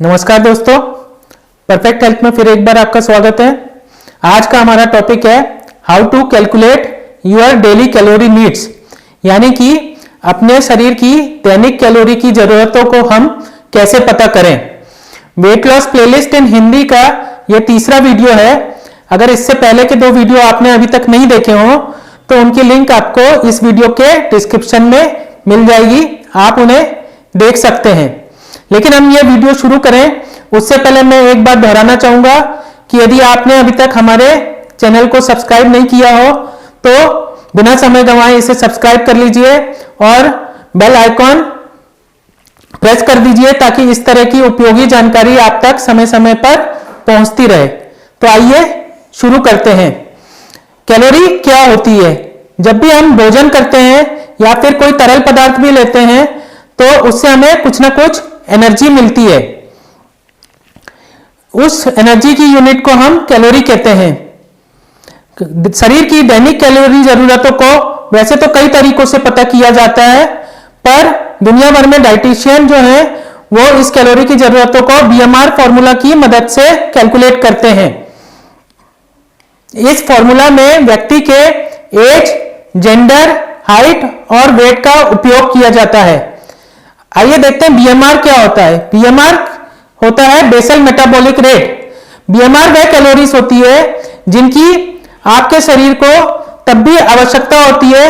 नमस्कार दोस्तों, perfect health में फिर एक बार आपका स्वागत है। आज का हमारा टॉपिक है how to calculate your daily calorie needs, यानी कि अपने शरीर की दैनिक कैलोरी की जरूरतों को हम कैसे पता करें। वेट लॉस प्लेलिस्ट इन हिंदी का यह तीसरा वीडियो है। अगर इससे पहले के दो वीडियो आपने अभी तक नहीं देखे हो तो उनकी लिंक आपको इस वीडियो के डिस्क्रिप्शन में मिल जाएगी, आप उन्हें देख सकते हैं। लेकिन हम ये वीडियो शुरू करें उससे पहले मैं एक बात दोहराना चाहूंगा कि यदि आपने अभी तक हमारे चैनल को सब्सक्राइब नहीं किया हो तो बिना समय गंवाए इसे सब्सक्राइब कर लीजिए और बेल आइकॉन प्रेस कर दीजिए ताकि इस तरह की उपयोगी जानकारी आप तक समय समय पर पहुंचती रहे। तो आइए शुरू करते हैं। कैलोरी क्या होती है? जब भी हम भोजन करते हैं या फिर कोई तरल पदार्थ भी लेते हैं तो उससे हमें कुछ ना कुछ एनर्जी मिलती है। उस एनर्जी की यूनिट को हम कैलोरी कहते हैं। शरीर की दैनिक कैलोरी जरूरतों को वैसे तो कई तरीकों से पता किया जाता है, पर दुनिया भर में डाइटिशियन जो है वो इस कैलोरी की जरूरतों को बीएमआर फॉर्मूला की मदद से कैलकुलेट करते हैं। इस फॉर्मूला में व्यक्ति के एज, जेंडर, हाइट और वेट का उपयोग किया जाता है। आइए देखते हैं बीएमआर क्या होता है। बीएमआर होता है बेसल मेटाबॉलिक रेट। बीएमआर वह कैलोरीज होती है जिनकी आपके शरीर को तब भी आवश्यकता होती है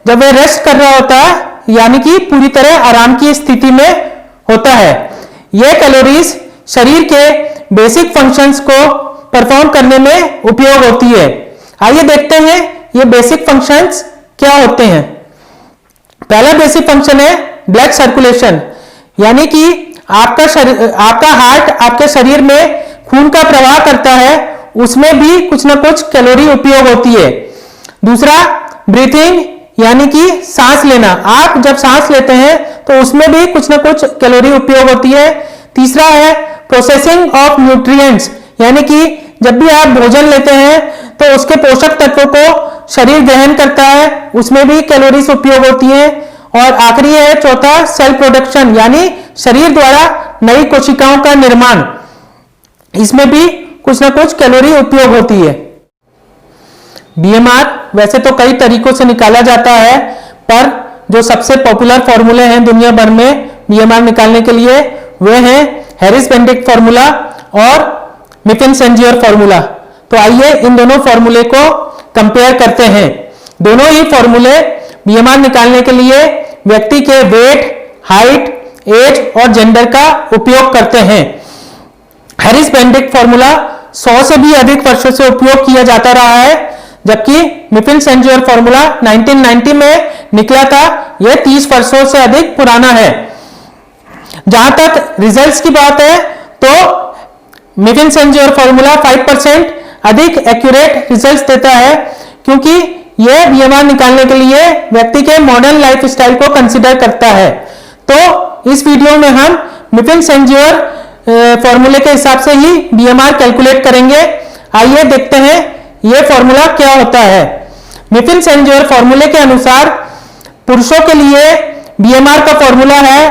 जब वह रेस्ट कर रहा होता है, यानी कि पूरी तरह आराम की स्थिति में होता है। यह कैलोरीज शरीर के बेसिक फंक्शंस को परफॉर्म करने में उपयोग होती है। आइए देखते हैं ये बेसिक फंक्शंस क्या होते हैं। पहला बेसिक फंक्शन है ब्लड सर्कुलेशन, यानी कि आपका हार्ट आपके शरीर में खून का प्रवाह करता है, उसमें भी कुछ ना कुछ कैलोरी उपयोग होती है। दूसरा ब्रीथिंग, यानी कि सांस लेना। आप जब सांस लेते हैं तो उसमें भी कुछ ना कुछ कैलोरी उपयोग होती है। तीसरा है प्रोसेसिंग ऑफ न्यूट्रिएंट्स, यानी कि जब भी आप भोजन लेते हैं तो उसके पोषक तत्वों को शरीर ग्रहण करता है, उसमें भी कैलोरीज उपयोग होती है। और आखिरी है चौथा सेल प्रोडक्शन, यानी शरीर द्वारा नई कोशिकाओं का निर्माण, इसमें भी कुछ ना कुछ कैलोरी उपयोग होती है। बीएमआर वैसे तो कई तरीकों से निकाला जाता है, पर जो सबसे पॉपुलर फॉर्मूले हैं दुनिया भर में बीएमआर निकालने के लिए वे हैं हैरिस बेंडिक फॉर्मूला और मिफिन-सेंजियर फॉर्मूला। तो आइए इन दोनों फॉर्मूले को कंपेयर करते हैं। दोनों ही फॉर्मूले बीएमआर निकालने के लिए व्यक्ति के वेट, हाइट, एज और जेंडर का उपयोग करते हैं। हैरिस बेंडिक फॉर्मूला 100 से भी अधिक वर्षों से उपयोग किया जाता रहा है, जबकि मिफिन-सेंजियर फॉर्मूला 1990 में निकला था। यह 30 वर्षों से अधिक पुराना है। जहां तक रिजल्ट्स की बात है तो मिफिन-सेंजियर फॉर्मूला 5% अधिक एक्यूरेट रिजल्ट्स देता है, क्योंकि यह बीएमआर निकालने के लिए व्यक्ति के मॉडर्न लाइफ स्टाइल को कंसीडर करता है। तो इस वीडियो में हम मिफिन-सेंजियर फॉर्मूले के हिसाब से ही बीएमआर कैलकुलेट करेंगे। आइए देखते हैं यह फॉर्मूला क्या होता है। मिफिन-सेंजियर फॉर्मूले के अनुसार पुरुषों के लिए बीएमआर का फॉर्मूला है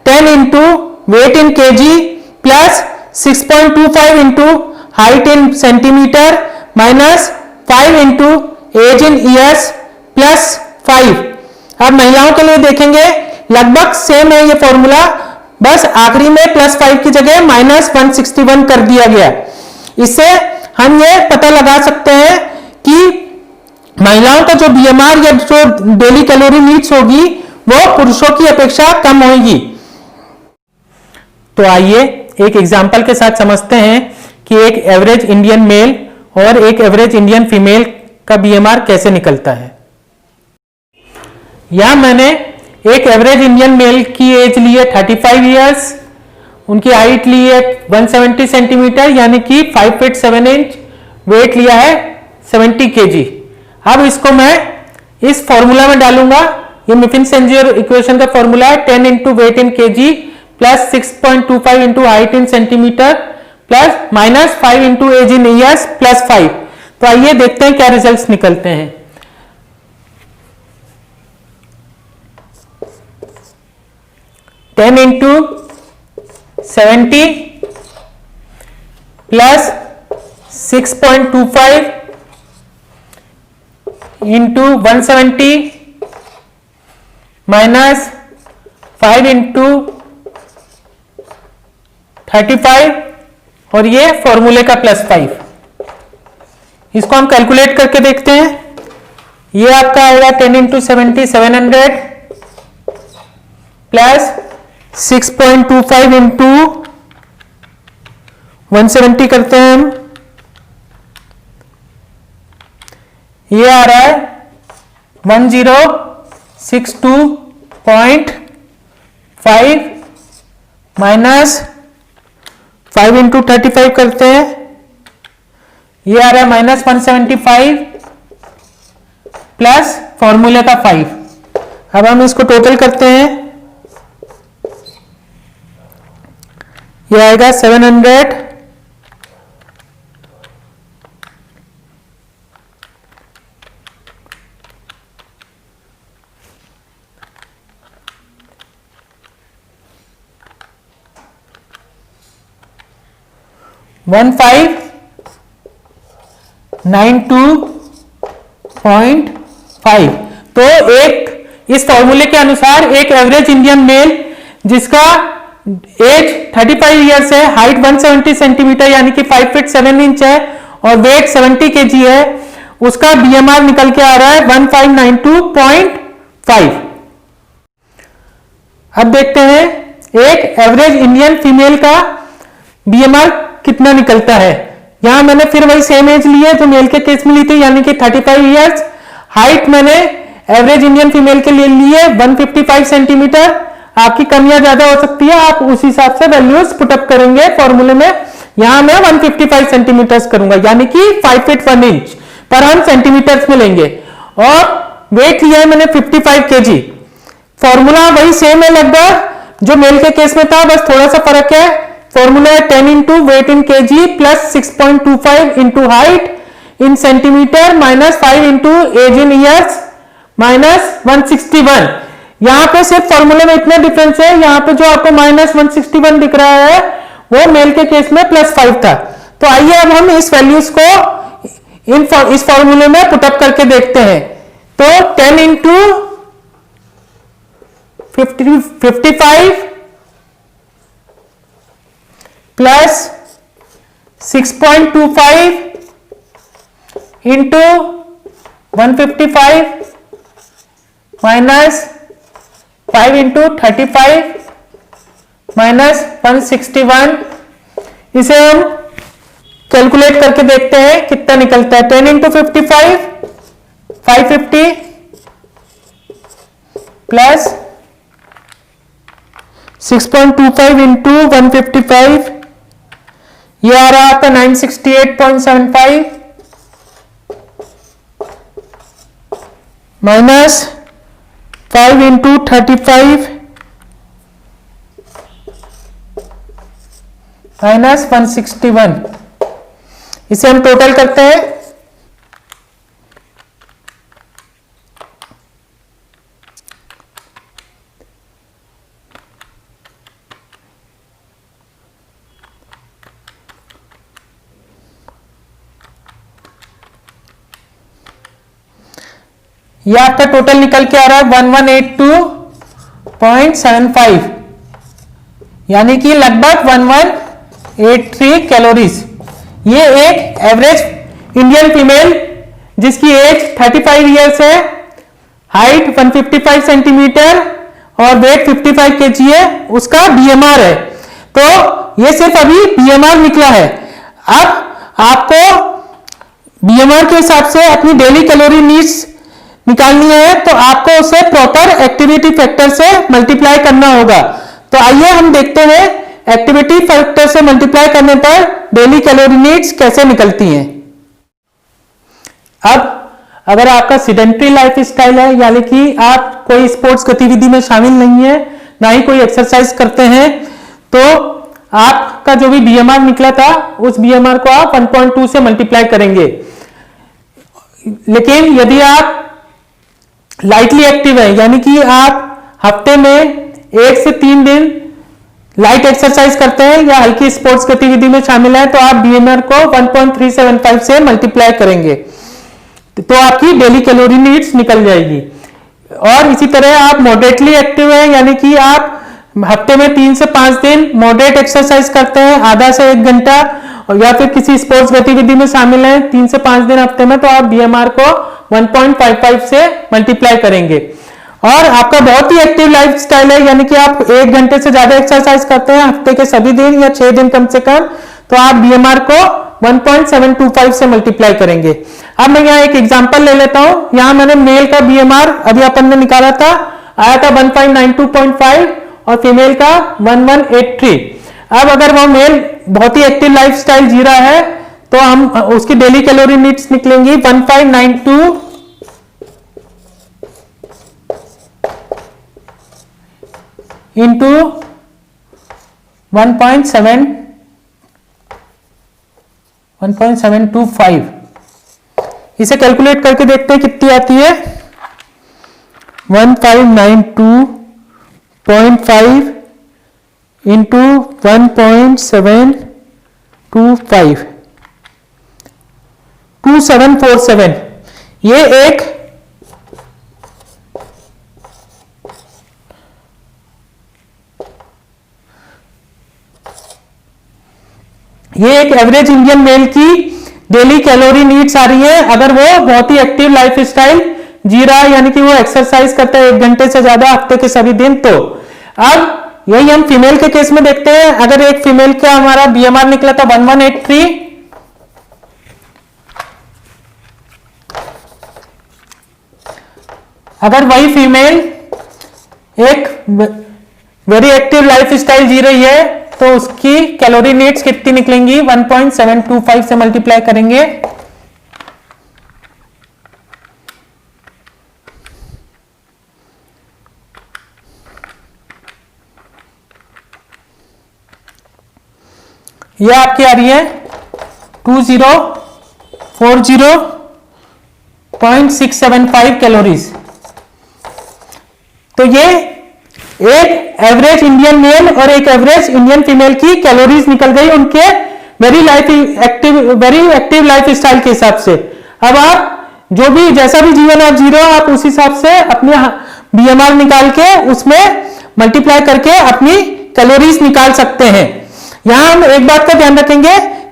10 into weight in KG plus 6.25 into height in centimetre minus 5 into age in years plus 5। अब महिलाओं के लिए देखेंगे लगभग सेम है ये फॉर्मूला, बस आखिरी में +5 की जगह -161 कर दिया गया। इससे हम ये पता लगा सकते हैं कि महिलाओं का जो बीएमआर या जो डेली कैलोरी नीड्स होगी वो पुरुषों की अपेक्षा कम होगी। तो आइए एक एग्जांपल के साथ समझते हैं कि एक एवरेज इंडियन मेल और एक एवरेज इंडियन फीमेल का बीएमआर कैसे निकलता है। यहां मैंने एक एवरेज इंडियन मेल की एज ली है 35 इयर्स, उनकी हाइट ली है 170 सेंटीमीटर यानी कि 5 फीट 7 इंच, वेट लिया है 70 केजी। अब इसको मैं इस फॉर्मूला में डालूंगा। ये मिफिन-सेंजियर इक्वेशन का फॉर्मूला है 10 into weight in KG plus 6.25 into height in centimetre plus minus 5 into age in years plus 5। तो आइए देखते हैं क्या रिजल्ट्स निकलते हैं। 10 into 70 plus 6.25 into 170 minus 5 into 35 और ये फॉर्मूले का +5। इसको हम कैलकुलेट करके देखते हैं। ये आपका आएगा 10 इंटू 70 700 प्लस 6.25 इंटू 170 करते हैं हम, ये आ रहा है 1062.5 माइनस 5 इंटू 35 करते हैं, ये आ रहा है -175 प्लस फॉर्मूले का 5। अब हम इसको टोटल करते हैं, ये आएगा 700 1592.5। तो एक इस फॉर्मूले के अनुसार एक एवरेज इंडियन मेल जिसका एज 35 ईयर्स है, हाइट 170 सेंटीमीटर यानी कि 5 फीट 7 इंच है और वेट 70 केजी है, उसका बीएमआर निकल के आ रहा है 1592.5। अब देखते हैं एक एवरेज इंडियन फीमेल का बीएमआर कितना निकलता है। यहां मैंने फिर वही सेम एज ली है जो मेल के केस में ली थी यानी कि 35 ईयर्स। हाइट मैंने एवरेज इंडियन फीमेल के लिए ली है 155 सेंटीमीटर। आपकी कमियां ज्यादा हो सकती है, आप उस हिसाब से वैल्यूज पुटअप करेंगे फॉर्मूले में। यहां मैं 155 सेंटीमीटर करूंगा यानी कि 5 फीट 1 इंच पर हम सेंटीमीटर्स में लेंगे। और वेट लिया है मैंने 55 केजी। फॉर्मूला वही सेम है लगभग जो मेल के केस में था, बस थोड़ा सा फर्क है। फॉर्मूला है 10 into weight in KG plus 6.25 into height in centimetre minus 5 into age in years minus 161। यहां पे सिर्फ फॉर्मूले में इतना डिफरेंस है, यहां पे जो आपको -161 दिख रहा है वो मेल के केस में +5 था। तो आइए अब हम इस वैल्यूज को इस फॉर्मूले में पुटअप करके देखते हैं। तो 10 into 55 plus 6.25 into 155 minus 5 into 35 minus 161। इसे हम कैलकुलेट करके देखते हैं कितना निकलता है। 10 इंटू 55 550 प्लस 6.25 इंटू 155, ये आ रहा आपका 968.75 माइनस 5 इंटू 35 माइनस 161। इसे हम टोटल करते हैं, यह आपका टोटल निकल के आ रहा है 1182.75 यानी कि लगभग 1183 कैलोरीज। ये एक एवरेज इंडियन फीमेल जिसकी एज 35 ईयर्स है, हाइट 155 सेंटीमीटर और वेट 55 केजी है, उसका बीएमआर है। तो ये सिर्फ अभी बीएमआर निकला है। अब आपको बीएमआर के हिसाब से अपनी डेली कैलोरी नीड्स निकालनी है, तो आपको उसे प्रॉपर एक्टिविटी फैक्टर से मल्टीप्लाई करना होगा। तो आइए हम देखते हैं एक्टिविटी फैक्टर से मल्टीप्लाई करने पर डेली कैलोरी नीड्स कैसे निकलती हैं। अब अगर आपका सिडेंट्री लाइफ स्टाइल है यानी कि आप कोई स्पोर्ट्स गतिविधि में शामिल नहीं है, ना ही कोई एक्सरसाइज करते हैं, तो आपका जो भी बीएमआर निकला था उस बीएमआर को आप 1.2 से मल्टीप्लाई करेंगे। लेकिन यदि आप लाइटली एक्टिव है यानी कि आप हफ्ते में 1 से 3 दिन लाइट एक्सरसाइज करते हैं या हल्की स्पोर्ट्स गतिविधि में शामिल है तो आप बीएमआर को 1.375 से मल्टीप्लाई करेंगे तो आपकी डेली कैलोरी नीड्स निकल जाएगी। और इसी तरह आप मॉडरेटली एक्टिव हैं, यानी कि आप हफ्ते में 3 से 5 दिन मॉडरेट एक्सरसाइज करते हैं, आधा से 1 घंटा, या फिर किसी स्पोर्ट्स गतिविधि में शामिल हैं 3 से 5 दिन हफ्ते में, तो आप बीएमआर को 1.55 से मल्टीप्लाई करेंगे। और आपका बहुत ही एक्टिव लाइफस्टाइल है, यानी कि आप 1 घंटे से ज्यादा एक्सरसाइज करते हैं हफ्ते के सभी दिन या 6 दिन कम से कम, तो आप बीएमआर को 1.725 से मल्टीप्लाई करेंगे। अब मैं यहाँ एक एग्जांपल ले लेता हूं। यहाँ मैंने मेल का बीएमआर अभी अपन ने निकाला था, आया था 1.92.5 और फीमेल का 1183। अब अगर वो मेल बहुत ही एक्टिव लाइफस्टाइल जी रहा है तो हम उसकी डेली कैलोरी नीड्स निकलेंगी 1592 इंटू 1.725। इसे कैलकुलेट करके देखते हैं कितनी आती है। 1592.5 इंटू 1.725 2747। ये एक एवरेज इंडियन मेल की डेली कैलोरी नीड्स आ रही है अगर वो बहुत ही एक्टिव लाइफ स्टाइल जी रहा है, यानी कि वो एक्सरसाइज करता है 1 घंटे से ज्यादा हफ्ते के सभी दिन। तो अब यही हम फीमेल के केस में देखते हैं। अगर एक फीमेल का हमारा बीएमआर निकला था 1183, अगर वही फीमेल एक वेरी एक्टिव लाइफ स्टाइल जी रही है तो उसकी कैलोरी नीड्स कितनी निकलेंगी, 1.725 से मल्टीप्लाई करेंगे। ये आपकी आ रही है 2040.675 कैलोरीज। तो ये एक एवरेज इंडियन मेल और एक एवरेज इंडियन फीमेल की कैलोरीज निकल गई उनके वेरी एक्टिव लाइफ स्टाइल के हिसाब से। अब आप जो भी जैसा भी जीवन आप जी रहे हो आप उस हिसाब से अपने बीएमआर निकाल के उसमें मल्टीप्लाई करके अपनी कैलोरीज निकाल सकते हैं। यहां हम एक बात का ध्यान रखेंगे,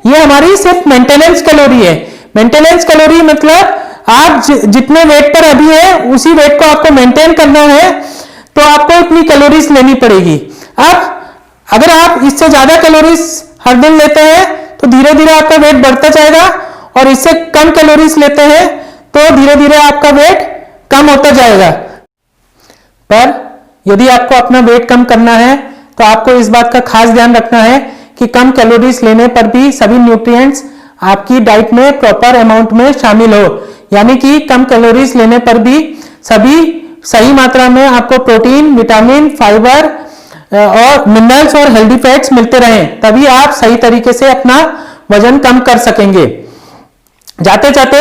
ये हमारी सिर्फ मेंटेनेंस कैलोरी है। मेंटेनेंस कैलोरी मतलब आप जितने वेट पर अभी है उसी वेट को आपको मेंटेन करना है तो आपको इतनी कैलोरीज लेनी पड़ेगी। अब अगर आप इससे ज्यादा कैलोरीज हर दिन लेते हैं तो धीरे धीरे आपका वेट बढ़ता जाएगा, और इससे कम कैलोरीज लेते हैं तो धीरे धीरे आपका वेट कम होता जाएगा। पर यदि आपको अपना वेट कम करना है तो आपको इस बात का खास ध्यान रखना है कि कम कैलोरीज लेने पर भी सभी न्यूट्रिएंट्स आपकी डाइट में प्रॉपर अमाउंट में शामिल हो, यानी कि कम कैलोरीज लेने पर भी सभी सही मात्रा में आपको प्रोटीन, विटामिन, फाइबर और मिनरल्स और हेल्दी फैट्स मिलते रहें, तभी आप सही तरीके से अपना वजन कम कर सकेंगे। जाते जाते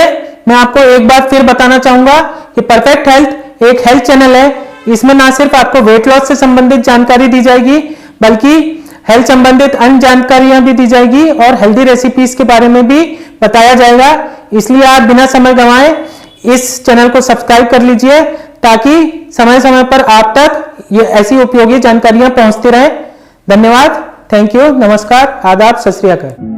मैं आपको एक बात फिर बताना चाहूंगा कि परफेक्ट हेल्थ एक हेल्थ चैनल है। इसमें ना सिर्फ आपको वेट लॉस से संबंधित जानकारी दी जाएगी बल्कि हेल्थ संबंधित अन्य जानकारियां भी दी जाएगी और हेल्दी रेसिपीज के बारे में भी बताया जाएगा। इसलिए आप बिना समय गंवाए इस चैनल को सब्सक्राइब कर लीजिए ताकि समय समय पर आप तक ये ऐसी उपयोगी जानकारियां पहुंचती रहें। धन्यवाद, थैंक यू, नमस्कार, आदाब, सत श्री अकाल।